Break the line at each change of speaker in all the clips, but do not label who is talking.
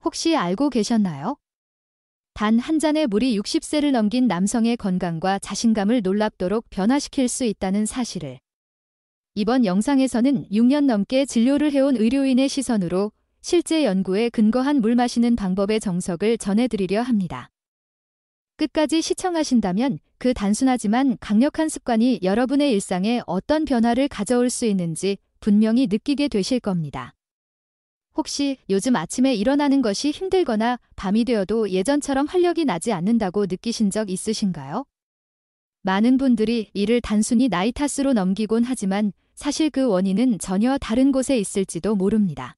혹시 알고 계셨나요? 단 한 잔의 물이 60세를 넘긴 남성의 건강과 자신감을 놀랍도록 변화시킬 수 있다는 사실을. 이번 영상에서는 6년 넘게 진료를 해온 의료인의 시선으로 실제 연구에 근거한 물 마시는 방법의 정석을 전해드리려 합니다. 끝까지 시청하신다면 그 단순하지만 강력한 습관이 여러분의 일상에 어떤 변화를 가져올 수 있는지 분명히 느끼게 되실 겁니다. 혹시 요즘 아침에 일어나는 것이 힘들거나 밤이 되어도 예전처럼 활력이 나지 않는다고 느끼신 적 있으신가요? 많은 분들이 이를 단순히 나이 탓으로 넘기곤 하지만 사실 그 원인은 전혀 다른 곳에 있을지도 모릅니다.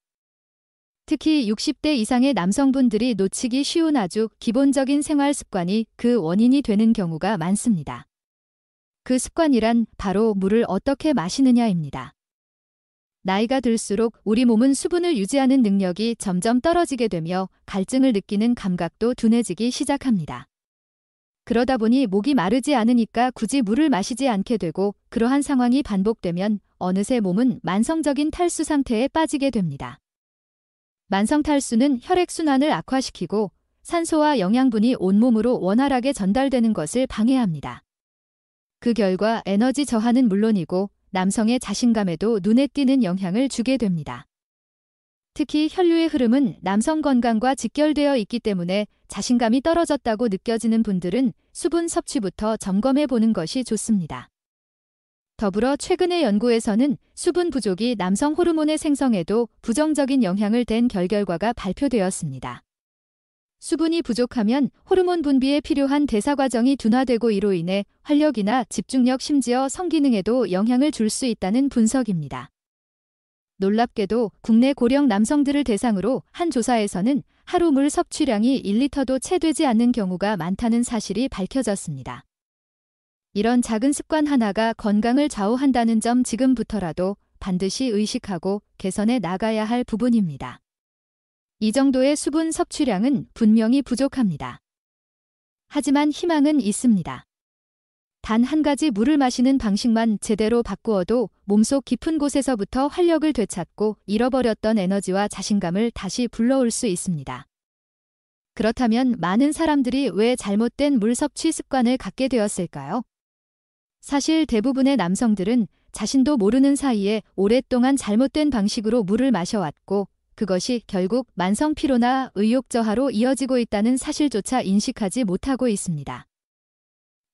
특히 60대 이상의 남성분들이 놓치기 쉬운 아주 기본적인 생활 습관이 그 원인이 되는 경우가 많습니다. 그 습관이란 바로 물을 어떻게 마시느냐입니다. 나이가 들수록 우리 몸은 수분을 유지하는 능력이 점점 떨어지게 되며 갈증을 느끼는 감각도 둔해지기 시작합니다. 그러다 보니 목이 마르지 않으니까 굳이 물을 마시지 않게 되고 그러한 상황이 반복되면 어느새 몸은 만성적인 탈수 상태에 빠지게 됩니다. 만성 탈수는 혈액순환을 악화시키고 산소와 영양분이 온몸으로 원활하게 전달되는 것을 방해합니다. 그 결과 에너지 저하는 물론이고 남성의 자신감에도 눈에 띄는 영향을 주게 됩니다. 특히 혈류의 흐름은 남성 건강과 직결되어 있기 때문에 자신감이 떨어졌다고 느껴지는 분들은 수분 섭취부터 점검해 보는 것이 좋습니다. 더불어 최근의 연구에서는 수분 부족이 남성 호르몬의 생성에도 부정적인 영향을 댄 결과가 발표되었습니다. 수분이 부족하면 호르몬 분비에 필요한 대사 과정이 둔화되고 이로 인해 활력이나 집중력 심지어 성기능에도 영향을 줄 수 있다는 분석입니다. 놀랍게도 국내 고령 남성들을 대상으로 한 조사에서는 하루 물 섭취량이 1리터도 채 되지 않는 경우가 많다는 사실이 밝혀졌습니다. 이런 작은 습관 하나가 건강을 좌우한다는 점 지금부터라도 반드시 의식하고 개선해 나가야 할 부분입니다. 이 정도의 수분 섭취량은 분명히 부족합니다. 하지만 희망은 있습니다. 단 한 가지 물을 마시는 방식만 제대로 바꾸어도 몸속 깊은 곳에서부터 활력을 되찾고 잃어버렸던 에너지와 자신감을 다시 불러올 수 있습니다. 그렇다면 많은 사람들이 왜 잘못된 물 섭취 습관을 갖게 되었을까요? 사실 대부분의 남성들은 자신도 모르는 사이에 오랫동안 잘못된 방식으로 물을 마셔왔고 그것이 결국 만성 피로나 의욕 저하로 이어지고 있다는 사실조차 인식하지 못하고 있습니다.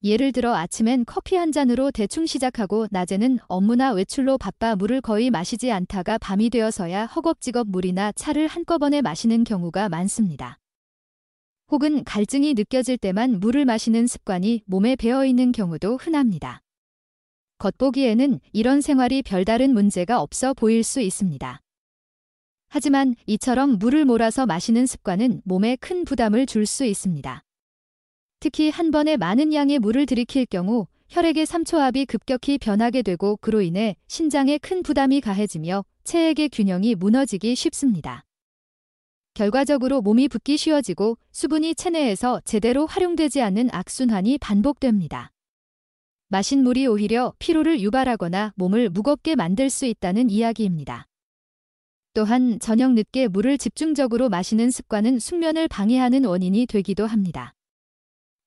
예를 들어 아침엔 커피 한 잔으로 대충 시작하고 낮에는 업무나 외출로 바빠 물을 거의 마시지 않다가 밤이 되어서야 허겁지겁 물이나 차를 한꺼번에 마시는 경우가 많습니다. 혹은 갈증이 느껴질 때만 물을 마시는 습관이 몸에 배어있는 경우도 흔합니다. 겉보기에는 이런 생활이 별다른 문제가 없어 보일 수 있습니다. 하지만 이처럼 물을 몰아서 마시는 습관은 몸에 큰 부담을 줄 수 있습니다. 특히 한 번에 많은 양의 물을 들이킬 경우 혈액의 삼초압이 급격히 변하게 되고 그로 인해 신장에 큰 부담이 가해지며 체액의 균형이 무너지기 쉽습니다. 결과적으로 몸이 붓기 쉬워지고 수분이 체내에서 제대로 활용되지 않는 악순환이 반복됩니다. 마신 물이 오히려 피로를 유발하거나 몸을 무겁게 만들 수 있다는 이야기입니다. 또한 저녁 늦게 물을 집중적으로 마시는 습관은 숙면을 방해하는 원인이 되기도 합니다.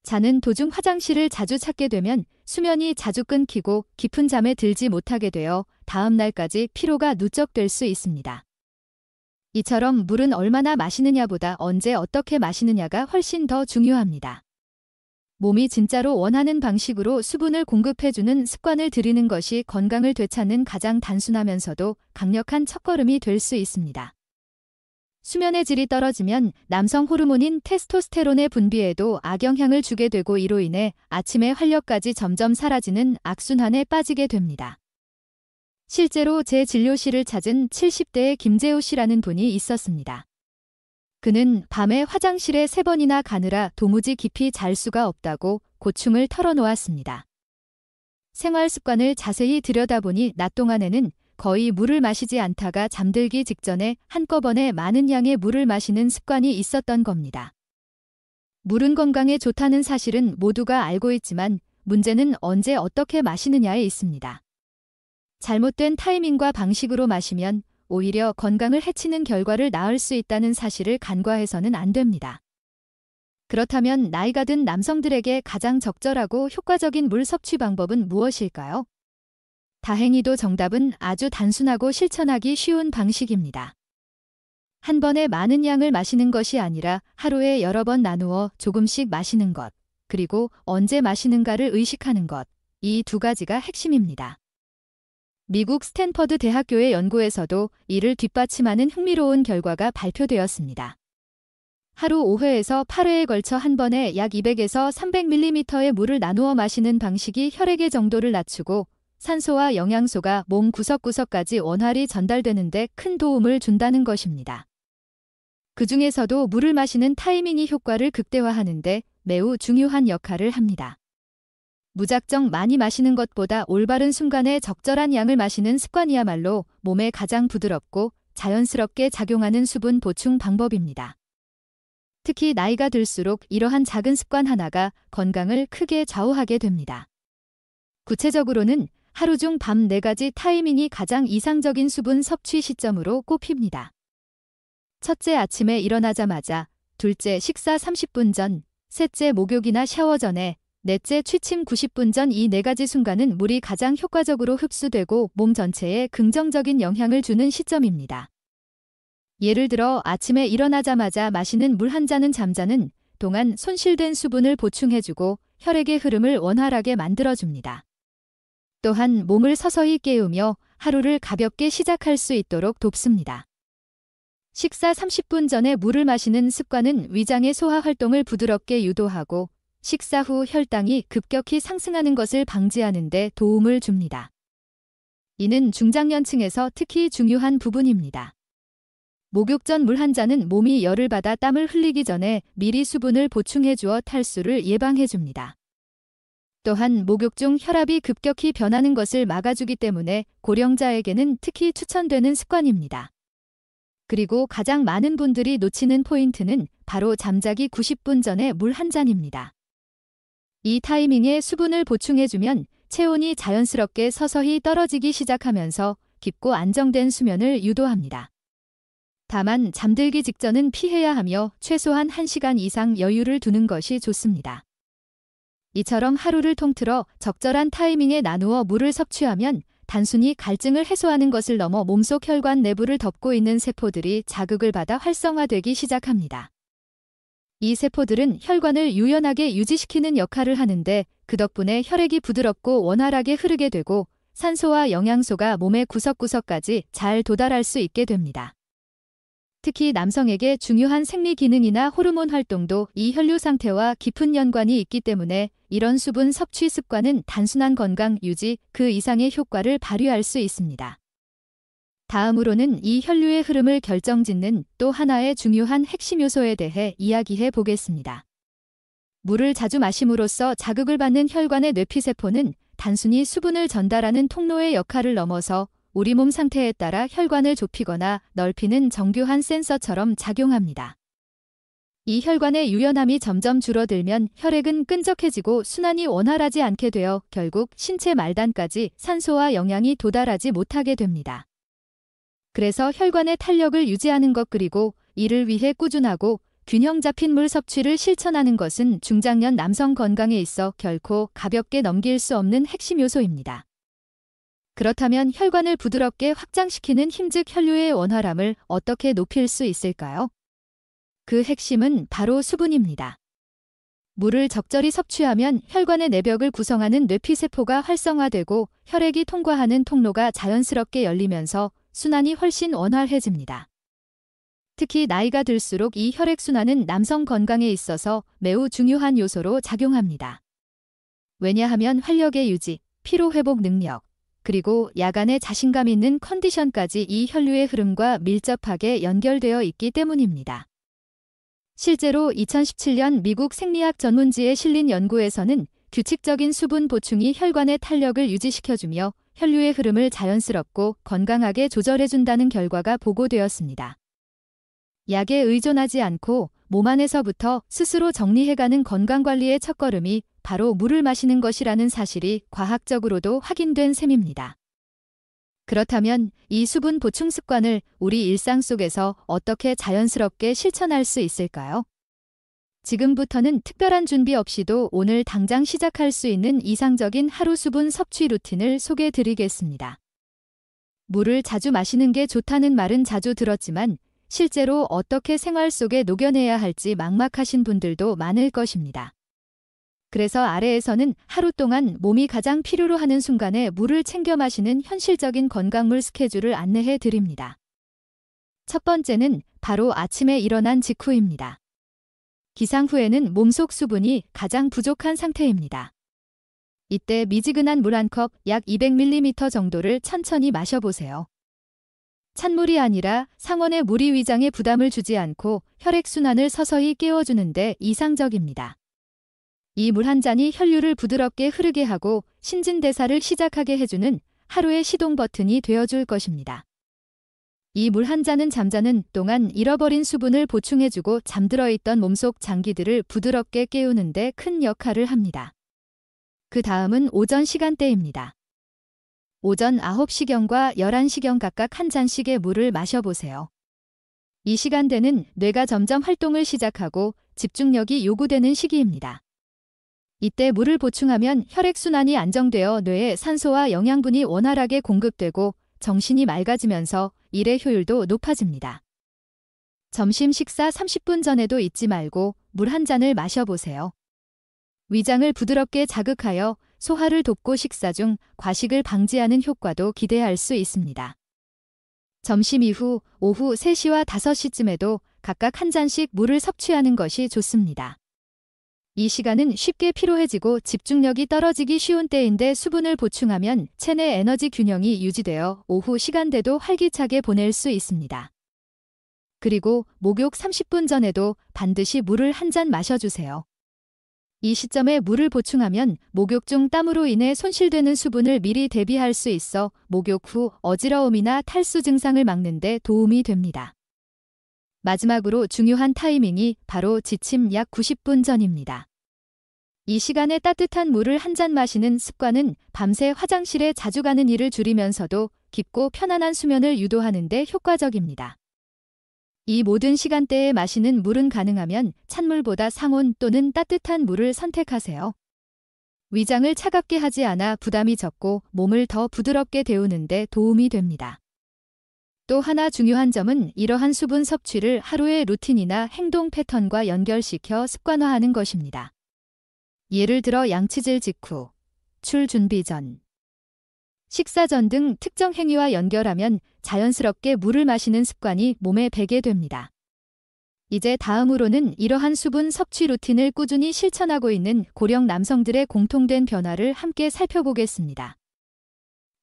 자는 도중 화장실을 자주 찾게 되면 수면이 자주 끊기고 깊은 잠에 들지 못하게 되어 다음 날까지 피로가 누적될 수 있습니다. 이처럼 물은 얼마나 마시느냐보다 언제 어떻게 마시느냐가 훨씬 더 중요합니다. 몸이 진짜로 원하는 방식으로 수분을 공급해주는 습관을 들이는 것이 건강을 되찾는 가장 단순하면서도 강력한 첫걸음이 될 수 있습니다. 수면의 질이 떨어지면 남성 호르몬인 테스토스테론의 분비에도 악영향을 주게 되고 이로 인해 아침의 활력까지 점점 사라지는 악순환에 빠지게 됩니다. 실제로 제 진료실을 찾은 70대의 김재우 씨라는 분이 있었습니다. 그는 밤에 화장실에 3번이나 가느라 도무지 깊이 잘 수가 없다고 고충을 털어놓았습니다. 생활 습관을 자세히 들여다보니 낮 동안에는 거의 물을 마시지 않다가 잠들기 직전에 한꺼번에 많은 양의 물을 마시는 습관이 있었던 겁니다. 물은 건강에 좋다는 사실은 모두가 알고 있지만 문제는 언제 어떻게 마시느냐에 있습니다. 잘못된 타이밍과 방식으로 마시면 오히려 건강을 해치는 결과를 낳을 수 있다는 사실을 간과해서는 안 됩니다. 그렇다면 나이가 든 남성들에게 가장 적절하고 효과적인 물 섭취 방법은 무엇일까요? 다행히도 정답은 아주 단순하고 실천하기 쉬운 방식입니다. 한 번에 많은 양을 마시는 것이 아니라 하루에 여러 번 나누어 조금씩 마시는 것, 그리고 언제 마시는가를 의식하는 것, 이 두 가지가 핵심입니다. 미국 스탠퍼드 대학교의 연구에서도 이를 뒷받침하는 흥미로운 결과가 발표되었습니다. 하루 5회에서 8회에 걸쳐 한 번에 약 200에서 300ml의 물을 나누어 마시는 방식이 혈액의 정도를 낮추고 산소와 영양소가 몸 구석구석까지 원활히 전달되는 데 큰 도움을 준다는 것입니다. 그 중에서도 물을 마시는 타이밍이 효과를 극대화하는 데 매우 중요한 역할을 합니다. 무작정 많이 마시는 것보다 올바른 순간에 적절한 양을 마시는 습관이야말로 몸에 가장 부드럽고 자연스럽게 작용하는 수분 보충 방법입니다. 특히 나이가 들수록 이러한 작은 습관 하나가 건강을 크게 좌우하게 됩니다. 구체적으로는 하루 중 밤 4가지 타이밍이 가장 이상적인 수분 섭취 시점으로 꼽힙니다. 첫째, 아침에 일어나자마자, 둘째, 식사 30분 전, 셋째, 목욕이나 샤워 전에, 넷째, 취침 90분 전. 이 4가지 순간은 물이 가장 효과적으로 흡수되고 몸 전체에 긍정적인 영향을 주는 시점입니다. 예를 들어 아침에 일어나자마자 마시는 물 한 잔은 잠자는 동안 손실된 수분을 보충해주고 혈액의 흐름을 원활하게 만들어줍니다. 또한 몸을 서서히 깨우며 하루를 가볍게 시작할 수 있도록 돕습니다. 식사 30분 전에 물을 마시는 습관은 위장의 소화 활동을 부드럽게 유도하고 식사 후 혈당이 급격히 상승하는 것을 방지하는 데 도움을 줍니다. 이는 중장년층에서 특히 중요한 부분입니다. 목욕 전 물 한 잔은 몸이 열을 받아 땀을 흘리기 전에 미리 수분을 보충해 주어 탈수를 예방해 줍니다. 또한 목욕 중 혈압이 급격히 변하는 것을 막아주기 때문에 고령자에게는 특히 추천되는 습관입니다. 그리고 가장 많은 분들이 놓치는 포인트는 바로 잠자기 90분 전에 물 한 잔입니다. 이 타이밍에 수분을 보충해주면 체온이 자연스럽게 서서히 떨어지기 시작하면서 깊고 안정된 수면을 유도합니다. 다만 잠들기 직전은 피해야 하며 최소한 1시간 이상 여유를 두는 것이 좋습니다. 이처럼 하루를 통틀어 적절한 타이밍에 나누어 물을 섭취하면 단순히 갈증을 해소하는 것을 넘어 몸속 혈관 내부를 덮고 있는 세포들이 자극을 받아 활성화되기 시작합니다. 이 세포들은 혈관을 유연하게 유지시키는 역할을 하는데 그 덕분에 혈액이 부드럽고 원활하게 흐르게 되고 산소와 영양소가 몸의 구석구석까지 잘 도달할 수 있게 됩니다. 특히 남성에게 중요한 생리 기능이나 호르몬 활동도 이 혈류 상태와 깊은 연관이 있기 때문에 이런 수분 섭취 습관은 단순한 건강 유지 그 이상의 효과를 발휘할 수 있습니다. 다음으로는 이 혈류의 흐름을 결정짓는 또 하나의 중요한 핵심 요소에 대해 이야기해 보겠습니다. 물을 자주 마심으로써 자극을 받는 혈관의 뇌피세포는 단순히 수분을 전달하는 통로의 역할을 넘어서 우리 몸 상태에 따라 혈관을 좁히거나 넓히는 정교한 센서처럼 작용합니다. 이 혈관의 유연함이 점점 줄어들면 혈액은 끈적해지고 순환이 원활하지 않게 되어 결국 신체 말단까지 산소와 영양이 도달하지 못하게 됩니다. 그래서 혈관의 탄력을 유지하는 것 그리고 이를 위해 꾸준하고 균형 잡힌 물 섭취를 실천하는 것은 중장년 남성 건강에 있어 결코 가볍게 넘길 수 없는 핵심 요소입니다. 그렇다면 혈관을 부드럽게 확장시키는 힘 즉 혈류의 원활함을 어떻게 높일 수 있을까요? 그 핵심은 바로 수분입니다. 물을 적절히 섭취하면 혈관의 내벽을 구성하는 뇌피세포가 활성화되고 혈액이 통과하는 통로가 자연스럽게 열리면서 순환이 훨씬 원활해집니다. 특히 나이가 들수록 이 혈액순환은 남성 건강에 있어서 매우 중요한 요소로 작용합니다. 왜냐하면 활력의 유지, 피로회복 능력, 그리고 야간에 자신감 있는 컨디션까지 이 혈류의 흐름과 밀접하게 연결되어 있기 때문입니다. 실제로 2017년 미국 생리학 전문지에 실린 연구에서는 규칙적인 수분 보충이 혈관의 탄력을 유지시켜주며 혈류의 흐름을 자연스럽고 건강하게 조절해준다는 결과가 보고되었습니다. 약에 의존하지 않고 몸 안에서부터 스스로 정리해가는 건강관리의 첫걸음이 바로 물을 마시는 것이라는 사실이 과학적으로도 확인된 셈입니다. 그렇다면 이 수분 보충 습관을 우리 일상 속에서 어떻게 자연스럽게 실천할 수 있을까요? 지금부터는 특별한 준비 없이도 오늘 당장 시작할 수 있는 이상적인 하루 수분 섭취 루틴을 소개해 드리겠습니다. 물을 자주 마시는 게 좋다는 말은 자주 들었지만 실제로 어떻게 생활 속에 녹여내야 할지 막막하신 분들도 많을 것입니다. 그래서 아래에서는 하루 동안 몸이 가장 필요로 하는 순간에 물을 챙겨 마시는 현실적인 건강물 스케줄을 안내해 드립니다. 첫 번째는 바로 아침에 일어난 직후입니다. 기상 후에는 몸속 수분이 가장 부족한 상태입니다. 이때 미지근한 물 한 컵 약 200ml 정도를 천천히 마셔보세요. 찬물이 아니라 상온의 물이 위장에 부담을 주지 않고 혈액순환을 서서히 깨워주는데 이상적입니다. 이 물 한 잔이 혈류를 부드럽게 흐르게 하고 신진대사를 시작하게 해주는 하루의 시동 버튼이 되어줄 것입니다. 이 물 한 잔은 잠자는 동안 잃어버린 수분을 보충해주고 잠들어 있던 몸속 장기들을 부드럽게 깨우는데 큰 역할을 합니다. 그 다음은 오전 시간대입니다. 오전 9시경과 11시경 각각 한 잔씩의 물을 마셔보세요. 이 시간대는 뇌가 점점 활동을 시작하고 집중력이 요구되는 시기입니다. 이때 물을 보충하면 혈액순환이 안정되어 뇌에 산소와 영양분이 원활하게 공급되고 정신이 맑아지면서 일의 효율도 높아집니다. 점심 식사 30분 전에도 잊지 말고 물 한 잔을 마셔보세요. 위장을 부드럽게 자극하여 소화를 돕고 식사 중 과식을 방지하는 효과도 기대할 수 있습니다. 점심 이후 오후 3시와 5시쯤에도 각각 한 잔씩 물을 섭취하는 것이 좋습니다. 이 시간은 쉽게 피로해지고 집중력이 떨어지기 쉬운 때인데 수분을 보충하면 체내 에너지 균형이 유지되어 오후 시간대도 활기차게 보낼 수 있습니다. 그리고 목욕 30분 전에도 반드시 물을 한 잔 마셔주세요. 이 시점에 물을 보충하면 목욕 중 땀으로 인해 손실되는 수분을 미리 대비할 수 있어 목욕 후 어지러움이나 탈수 증상을 막는 데 도움이 됩니다. 마지막으로 중요한 타이밍이 바로 지침 약 90분 전입니다. 이 시간에 따뜻한 물을 한 잔 마시는 습관은 밤새 화장실에 자주 가는 일을 줄이면서도 깊고 편안한 수면을 유도하는 데 효과적입니다. 이 모든 시간대에 마시는 물은 가능하면 찬물보다 상온 또는 따뜻한 물을 선택하세요. 위장을 차갑게 하지 않아 부담이 적고 몸을 더 부드럽게 데우는 데 도움이 됩니다. 또 하나 중요한 점은 이러한 수분 섭취를 하루의 루틴이나 행동 패턴과 연결시켜 습관화하는 것입니다. 예를 들어 양치질 직후, 출 준비 전, 식사 전 등 특정 행위와 연결하면 자연스럽게 물을 마시는 습관이 몸에 배게 됩니다. 이제 다음으로는 이러한 수분 섭취 루틴을 꾸준히 실천하고 있는 고령 남성들의 공통된 변화를 함께 살펴보겠습니다.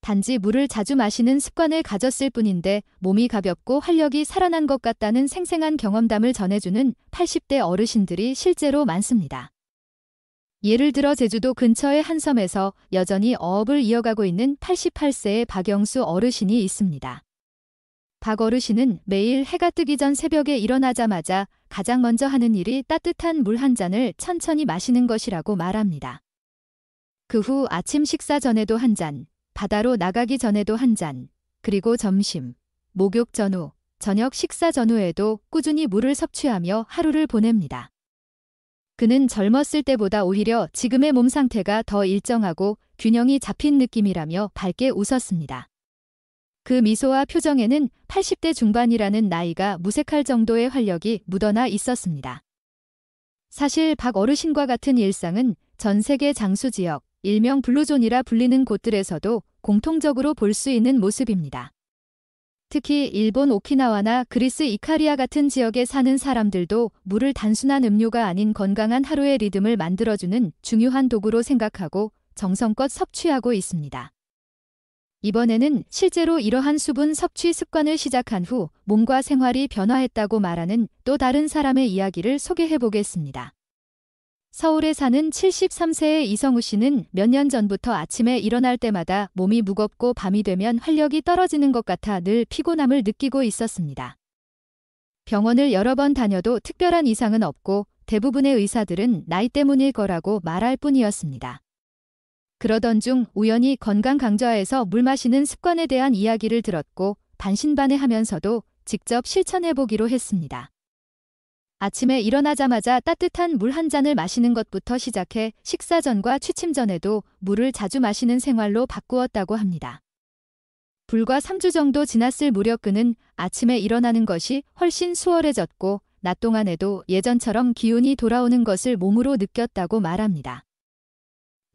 단지 물을 자주 마시는 습관을 가졌을 뿐인데 몸이 가볍고 활력이 살아난 것 같다는 생생한 경험담을 전해주는 80대 어르신들이 실제로 많습니다. 예를 들어 제주도 근처의 한 섬에서 여전히 어업을 이어가고 있는 88세의 박영수 어르신이 있습니다. 박 어르신은 매일 해가 뜨기 전 새벽에 일어나자마자 가장 먼저 하는 일이 따뜻한 물 한 잔을 천천히 마시는 것이라고 말합니다. 그 후 아침 식사 전에도 한 잔, 바다로 나가기 전에도 한 잔, 그리고 점심, 목욕 전후, 저녁 식사 전후에도 꾸준히 물을 섭취하며 하루를 보냅니다. 그는 젊었을 때보다 오히려 지금의 몸 상태가 더 일정하고 균형이 잡힌 느낌이라며 밝게 웃었습니다. 그 미소와 표정에는 80대 중반이라는 나이가 무색할 정도의 활력이 묻어나 있었습니다. 사실 박 어르신과 같은 일상은 전 세계 장수 지역, 일명 블루존이라 불리는 곳들에서도 공통적으로 볼 수 있는 모습입니다. 특히 일본 오키나와나 그리스 이카리아 같은 지역에 사는 사람들도 물을 단순한 음료가 아닌 건강한 하루의 리듬을 만들어주는 중요한 도구로 생각하고 정성껏 섭취하고 있습니다. 이번에는 실제로 이러한 수분 섭취 습관을 시작한 후 몸과 생활이 변화했다고 말하는 또 다른 사람의 이야기를 소개해 보겠습니다. 서울에 사는 73세의 이성우 씨는 몇 년 전부터 아침에 일어날 때마다 몸이 무겁고 밤이 되면 활력이 떨어지는 것 같아 늘 피곤함을 느끼고 있었습니다. 병원을 여러 번 다녀도 특별한 이상은 없고 대부분의 의사들은 나이 때문일 거라고 말할 뿐이었습니다. 그러던 중 우연히 건강 강좌에서 물 마시는 습관에 대한 이야기를 들었고 반신반의하면서도 직접 실천해보기로 했습니다. 아침에 일어나자마자 따뜻한 물 한 잔을 마시는 것부터 시작해 식사 전과 취침 전에도 물을 자주 마시는 생활로 바꾸었다고 합니다. 불과 3주 정도 지났을 무렵 그는 아침에 일어나는 것이 훨씬 수월해졌고 낮 동안에도 예전처럼 기운이 돌아오는 것을 몸으로 느꼈다고 말합니다.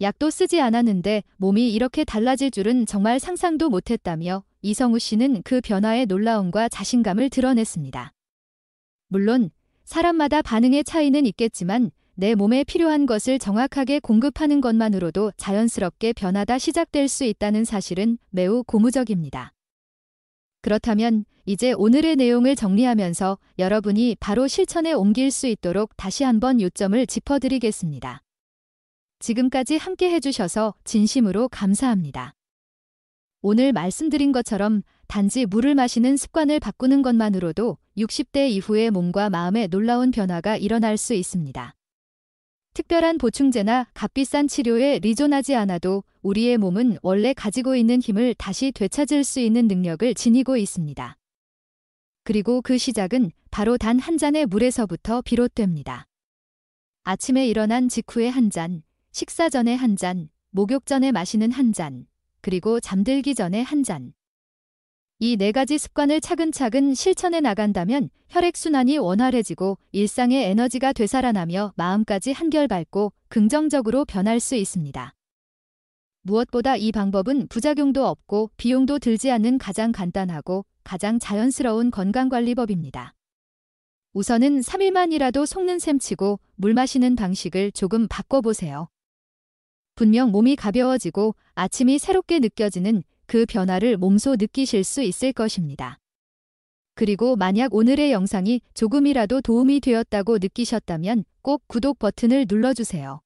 약도 쓰지 않았는데 몸이 이렇게 달라질 줄은 정말 상상도 못했다며 이성우 씨는 그 변화의 놀라움과 자신감을 드러냈습니다. 물론 사람마다 반응의 차이는 있겠지만 내 몸에 필요한 것을 정확하게 공급하는 것만으로도 자연스럽게 변화가 시작될 수 있다는 사실은 매우 고무적입니다. 그렇다면 이제 오늘의 내용을 정리하면서 여러분이 바로 실천에 옮길 수 있도록 다시 한번 요점을 짚어드리겠습니다. 지금까지 함께 해주셔서 진심으로 감사합니다. 오늘 말씀드린 것처럼 단지 물을 마시는 습관을 바꾸는 것만으로도 60대 이후의 몸과 마음에 놀라운 변화가 일어날 수 있습니다. 특별한 보충제나 값비싼 치료에 의존하지 않아도 우리의 몸은 원래 가지고 있는 힘을 다시 되찾을 수 있는 능력을 지니고 있습니다. 그리고 그 시작은 바로 단 한 잔의 물에서부터 비롯됩니다. 아침에 일어난 직후에 한 잔, 식사 전에 한 잔, 목욕 전에 마시는 한 잔, 그리고 잠들기 전에 한 잔. 이 4가지 습관을 차근차근 실천해 나간다면 혈액순환이 원활해지고 일상의 에너지가 되살아나며 마음까지 한결 밝고 긍정적으로 변할 수 있습니다. 무엇보다 이 방법은 부작용도 없고 비용도 들지 않는 가장 간단하고 가장 자연스러운 건강관리법입니다. 우선은 3일만이라도 속는 셈 치고 물 마시는 방식을 조금 바꿔보세요. 분명 몸이 가벼워지고 아침이 새롭게 느껴지는 그 변화를 몸소 느끼실 수 있을 것입니다. 그리고 만약 오늘의 영상이 조금이라도 도움이 되었다고 느끼셨다면 꼭 구독 버튼을 눌러주세요.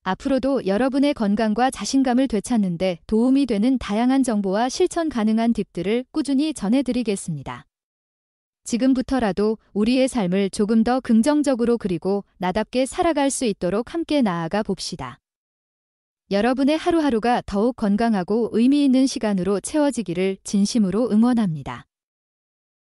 앞으로도 여러분의 건강과 자신감을 되찾는 데 도움이 되는 다양한 정보와 실천 가능한 팁들을 꾸준히 전해드리겠습니다. 지금부터라도 우리의 삶을 조금 더 긍정적으로 그리고 나답게 살아갈 수 있도록 함께 나아가 봅시다. 여러분의 하루하루가 더욱 건강하고 의미 있는 시간으로 채워지기를 진심으로 응원합니다.